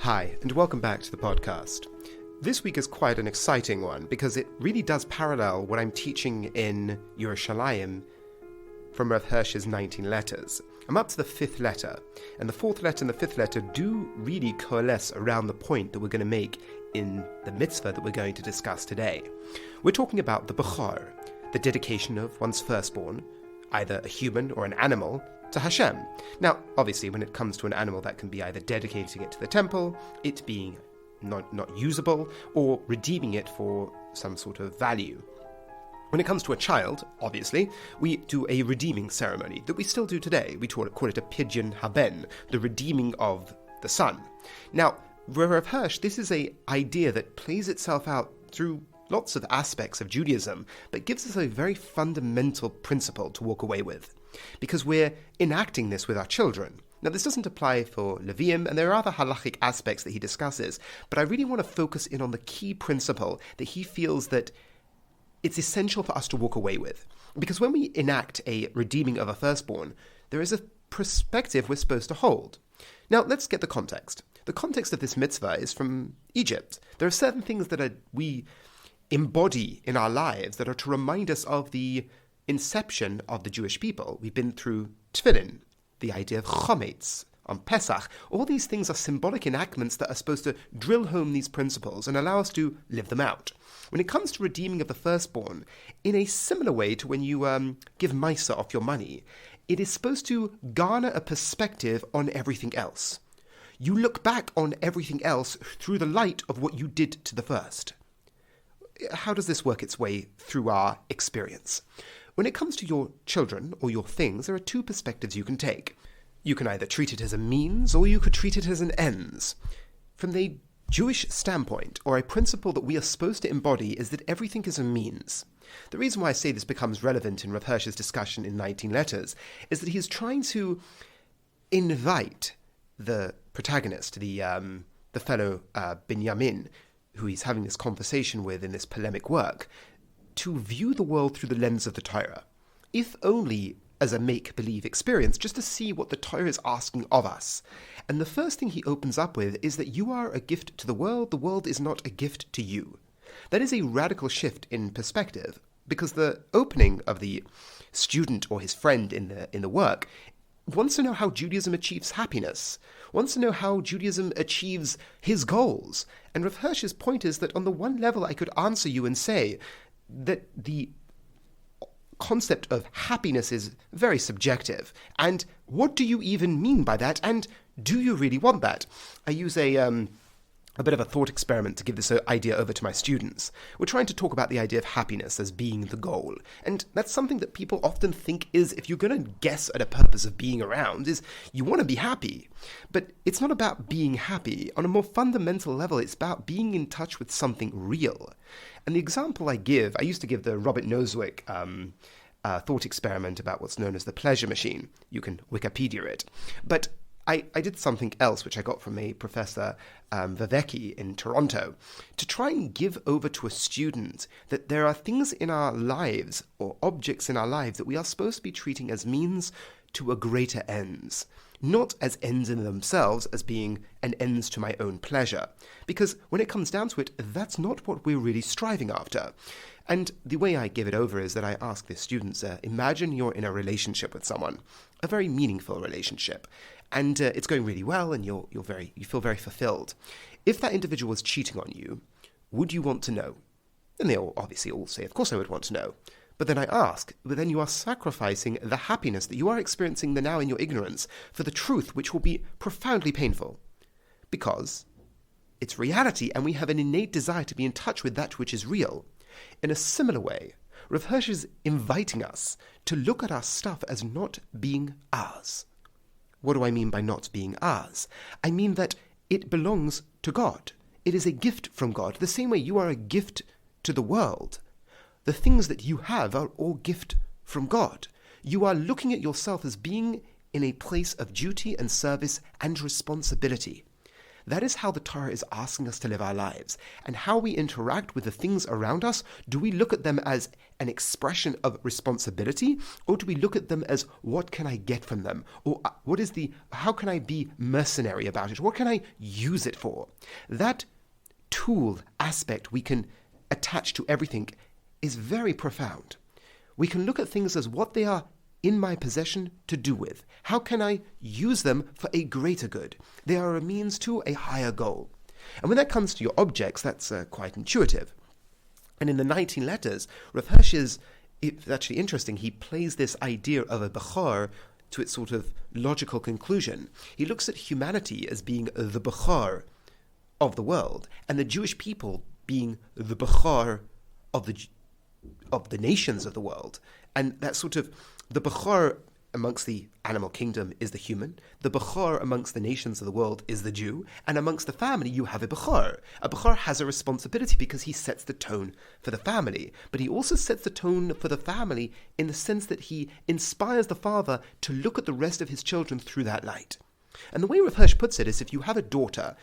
Hi, and welcome back to the podcast. This week is quite an exciting one because it really does parallel what I'm teaching in Yerushalayim from Rav Hirsch's 19 letters. I'm up to the 5th letter, and the 4th letter and the 5th letter do really coalesce around the point that we're going to make in the mitzvah that we're going to discuss today. We're talking about the Bechor, the dedication of one's firstborn, either a human or an animal, to Hashem. Now, obviously, when it comes to an animal, that can be either dedicating it to the temple, it being not usable, or redeeming it for some sort of value. When it comes to a child, obviously, we do a redeeming ceremony that we still do today. We call it a pidyon haben, the redeeming of the son. Now, Rav Hirsch, this is an idea that plays itself out through lots of aspects of Judaism, but gives us a very fundamental principle to walk away with, because we're enacting this with our children. Now, this doesn't apply for Levium, and there are other halachic aspects that he discusses, but I really want to focus in on the key principle that he feels that it's essential for us to walk away with. Because when we enact a redeeming of a firstborn, there is a perspective we're supposed to hold. Now, let's get the context. The context of this mitzvah is from Egypt. There are certain things that we embody in our lives that are to remind us of the inception of the Jewish people. We've been through Tefillin, the idea of Chometz on Pesach. All these things are symbolic enactments that are supposed to drill home these principles and allow us to live them out. When it comes to redeeming of the firstborn, in a similar way to when you give Maisa off your money, it is supposed to garner a perspective on everything else. You look back on everything else through the light of what you did to the first. How does this work its way through our experience? When it comes to your children or your things, there are two perspectives you can take. You can either treat it as a means, or you could treat it as an ends. From the Jewish standpoint, or a principle that we are supposed to embody, is that everything is a means. The reason why I say this becomes relevant in Rav Hirsch's discussion in 19 letters is that he is trying to invite the protagonist, the fellow Binyamin, who he's having this conversation with in this polemic work, to view the world through the lens of the Torah, if only as a make-believe experience, just to see what the Torah is asking of us. And the first thing he opens up with is that you are a gift to the world is not a gift to you. That is a radical shift in perspective, because the opening of the student or his friend in the work wants to know how Judaism achieves happiness, wants to know how Judaism achieves his goals. And Rav Hirsch's point is that on the one level I could answer you and say that the concept of happiness is very subjective. And what do you even mean by that? And do you really want that? I use a bit of a thought experiment to give this idea over to my students. We're trying to talk about the idea of happiness as being the goal. And that's something that people often think is, if you're going to guess at a purpose of being around, is you want to be happy. But it's not about being happy. On a more fundamental level, it's about being in touch with something real. And the example I used to give the Robert Nozick thought experiment about what's known as the pleasure machine. You can Wikipedia it. But I did something else, which I got from a professor, Viveki, in Toronto, to try and give over to a student that there are things in our lives, or objects in our lives, that we are supposed to be treating as means to a greater ends, not as ends in themselves, as being an ends to my own pleasure. Because when it comes down to it, that's not what we're really striving after. And the way I give it over is that I ask the students, imagine you're in a relationship with someone, a very meaningful relationship, and it's going really well, and you feel very fulfilled. If that individual was cheating on you, would you want to know? And they obviously all say, of course I would want to know. But then I ask, but then you are sacrificing the happiness that you are experiencing now in your ignorance for the truth, which will be profoundly painful. Because it's reality, and we have an innate desire to be in touch with that which is real. In a similar way, Rav Hirsch is inviting us to look at our stuff as not being ours. What do I mean by not being ours? I mean that it belongs to God. It is a gift from God, the same way you are a gift to the world. The things that you have are all gift from God. You are looking at yourself as being in a place of duty and service and responsibility. That is how the Torah is asking us to live our lives. And how we interact with the things around us, do we look at them as an expression of responsibility, or do we look at them as, what can I get from them? Or how can I be mercenary about it? What can I use it for? That tool aspect we can attach to everything is very profound. We can look at things as what they are in my possession to do with. How can I use them for a greater good? They are a means to a higher goal. And when that comes to your objects, that's quite intuitive. And in the 19 letters, Rav Hirsch it's actually interesting, he plays this idea of a Bechor to its sort of logical conclusion. He looks at humanity as being the Bechor of the world, and the Jewish people being the Bechor of the nations of the world. And that sort of, the Bechor amongst the animal kingdom is the human, the Bechor amongst the nations of the world is the Jew, and amongst the family you have a Bechor. A Bechor has a responsibility because he sets the tone for the family, but he also sets the tone for the family in the sense that he inspires the father to look at the rest of his children through that light. And the way Rav Hirsch puts it is, if you have a daughter,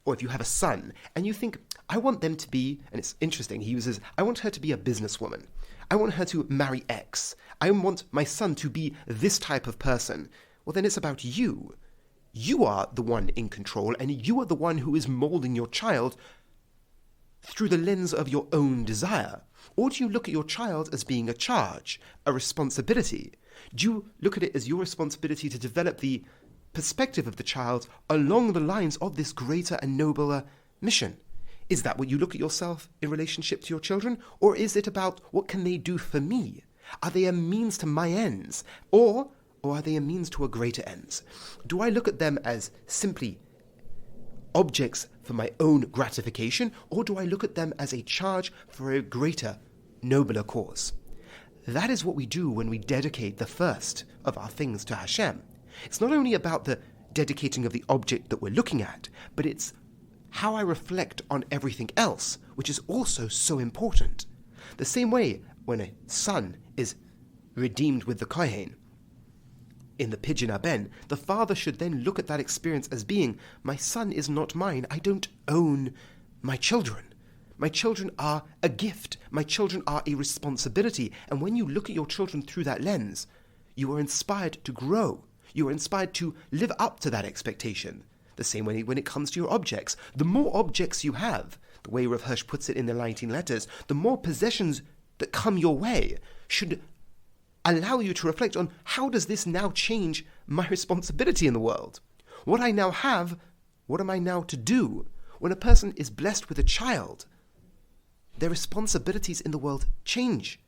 or if you have a son, and you think, I want them to be, and it's interesting, he uses, I want her to be a businesswoman. I want her to marry X. I want my son to be this type of person. Well, then it's about you. You are the one in control, and you are the one who is molding your child through the lens of your own desire. Or do you look at your child as being a charge, a responsibility? Do you look at it as your responsibility to develop the perspective of the child along the lines of this greater and nobler mission? Is that what you look at yourself in relationship to your children? Or is it about, what can they do for me? Are they a means to my ends? Or are they a means to a greater ends? Do I look at them as simply objects for my own gratification? Or do I look at them as a charge for a greater, nobler cause? That is what we do when we dedicate the first of our things to Hashem. It's not only about the dedicating of the object that we're looking at, but it's how I reflect on everything else, which is also so important. The same way when a son is redeemed with the Kohen in the Pidyon Aben, the father should then look at that experience as being, my son is not mine, I don't own my children. My children are a gift, my children are a responsibility, and when you look at your children through that lens, you are inspired to grow, you are inspired to live up to that expectation. The same way when it comes to your objects. The more objects you have, the way Rav Hirsch puts it in the 19 letters, the more possessions that come your way should allow you to reflect on, how does this now change my responsibility in the world? What I now have, what am I now to do? When a person is blessed with a child, their responsibilities in the world change,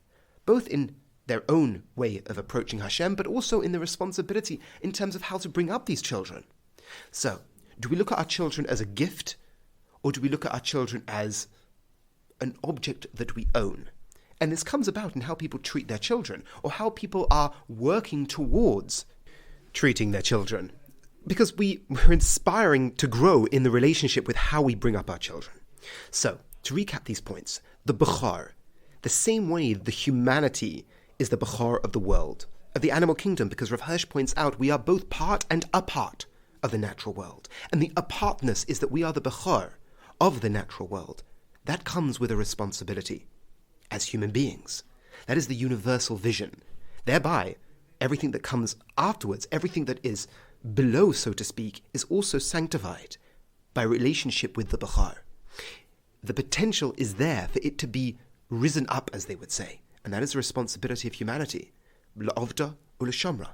both in their own way of approaching Hashem, but also in the responsibility in terms of how to bring up these children. So, do we look at our children as a gift, or do we look at our children as an object that we own? And this comes about in how people treat their children, or how people are working towards treating their children. Because we're inspiring to grow in the relationship with how we bring up our children. So, to recap these points, the Bechor, the same way the humanity is the Bechor of the world, of the animal kingdom, because Rav Hirsch points out we are both part and a part of the natural world. And the apartness is that we are the Bechor of the natural world. That comes with a responsibility as human beings. That is the universal vision. Thereby, everything that comes afterwards, everything that is below, so to speak, is also sanctified by relationship with the Bechor. The potential is there for it to be risen up, as they would say. And that is the responsibility of humanity. L'ovda u'l'shamra.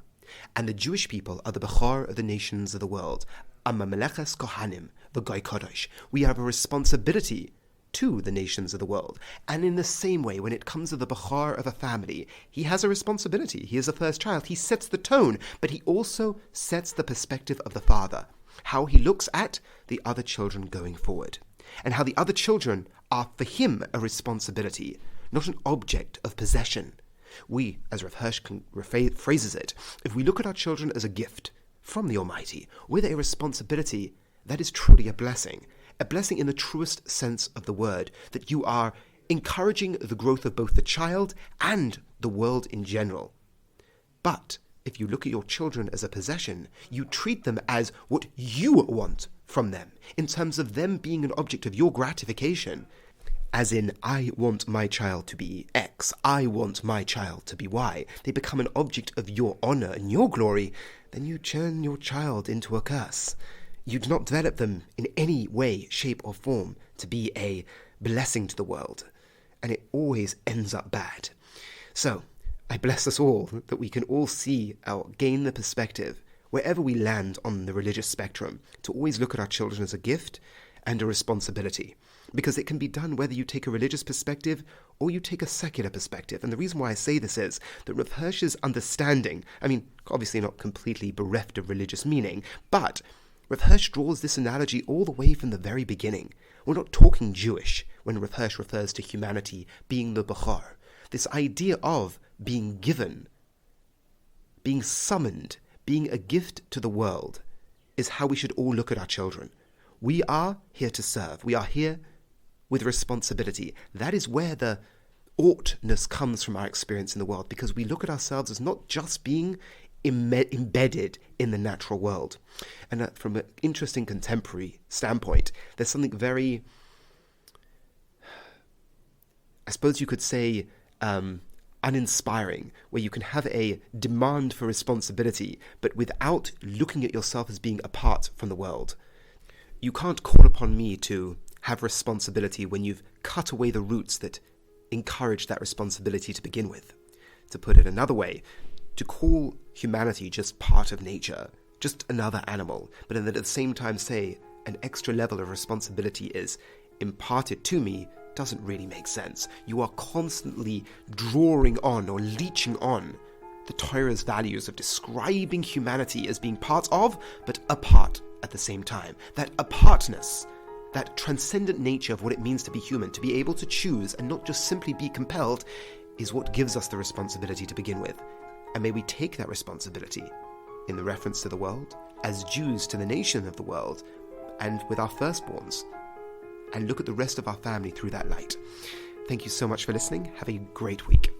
And the Jewish people are the Bechor of the nations of the world. Amma meleches kohanim, the Goy Kodesh. We have a responsibility to the nations of the world. And in the same way, when it comes to the Bechor of a family, he has a responsibility. He is the first child. He sets the tone, but he also sets the perspective of the father, how he looks at the other children going forward, and how the other children are for him a responsibility, not an object of possession. We, as Rav Hirsch phrases it, if we look at our children as a gift from the Almighty, with a responsibility, that is truly a blessing in the truest sense of the word, that you are encouraging the growth of both the child and the world in general. But if you look at your children as a possession, you treat them as what you want from them, in terms of them being an object of your gratification. As in, I want my child to be X, I want my child to be Y. They become an object of your honor and your glory, then you turn your child into a curse. You do not develop them in any way, shape, or form to be a blessing to the world, and it always ends up bad. So, I bless us all that we can all see or gain the perspective, wherever we land on the religious spectrum, to always look at our children as a gift and a responsibility. Because it can be done whether you take a religious perspective or you take a secular perspective. And the reason why I say this is that Rav Hirsch's understanding, obviously not completely bereft of religious meaning, but Rav Hirsch draws this analogy all the way from the very beginning. We're not talking Jewish when Rav Hirsch refers to humanity being the Bechor. This idea of being given, being summoned, being a gift to the world is how we should all look at our children. We are here to serve. We are here with responsibility. That is where the oughtness comes from our experience in the world, because we look at ourselves as not just being embedded in the natural world. And from an interesting contemporary standpoint, there's something very, I suppose you could say, uninspiring, where you can have a demand for responsibility, but without looking at yourself as being apart from the world. You can't call upon me to have responsibility when you've cut away the roots that encourage that responsibility to begin with. To put it another way, to call humanity just part of nature, just another animal, but then at the same time say an extra level of responsibility is imparted to me, doesn't really make sense. You are constantly drawing on or leeching on the Torah's values of describing humanity as being part of, but apart at the same time. That apartness, that transcendent nature of what it means to be human, to be able to choose and not just simply be compelled, is what gives us the responsibility to begin with. And may we take that responsibility in the reference to the world, as Jews to the nation of the world, and with our firstborns, and look at the rest of our family through that light. Thank you so much for listening. Have a great week.